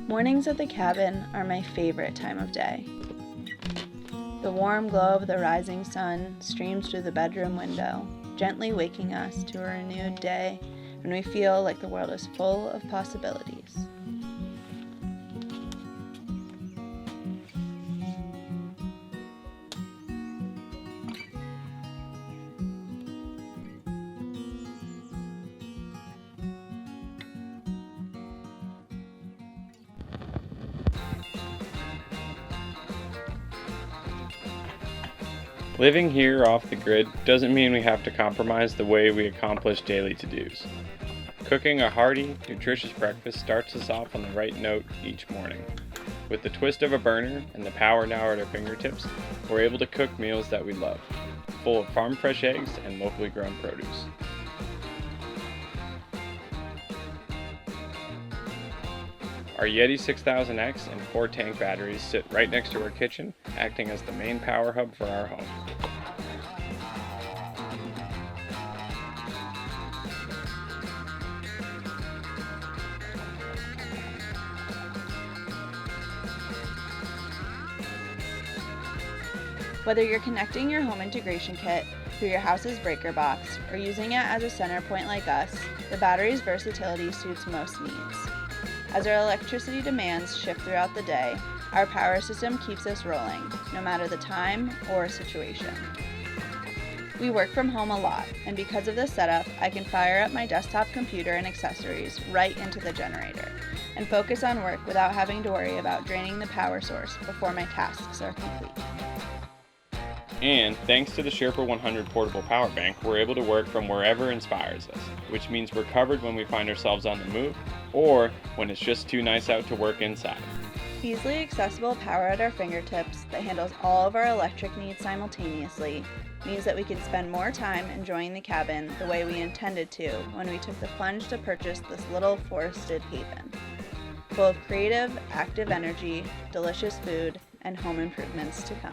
Mornings at the cabin are my favorite time of day. The warm glow of the rising sun streams through the bedroom window, gently waking us to a renewed day when we feel like the world is full of possibilities. Living here off the grid doesn't mean we have to compromise the way we accomplish daily to-dos. Cooking a hearty, nutritious breakfast starts us off on the right note each morning. With the twist of a burner and the power now at our fingertips, we're able to cook meals that we love, full of farm-fresh eggs and locally grown produce. Our Yeti 6000X and 4-tank batteries sit right next to our kitchen, acting as the main power hub for our home. Whether you're connecting your home integration kit through your house's breaker box or using it as a center point like us, the battery's versatility suits most needs. As our electricity demands shift throughout the day, our power system keeps us rolling, no matter the time or situation. We work from home a lot, and because of this setup, I can fire up my desktop computer and accessories right into the generator, and focus on work without having to worry about draining the power source before my tasks are complete. And thanks to the Sherpa 100 portable power bank, we're able to work from wherever inspires us, which means we're covered when we find ourselves on the move or when it's just too nice out to work inside. Easily accessible power at our fingertips that handles all of our electric needs simultaneously means that we can spend more time enjoying the cabin the way we intended to when we took the plunge to purchase this little forested haven, full of creative, active energy, delicious food, and home improvements to come.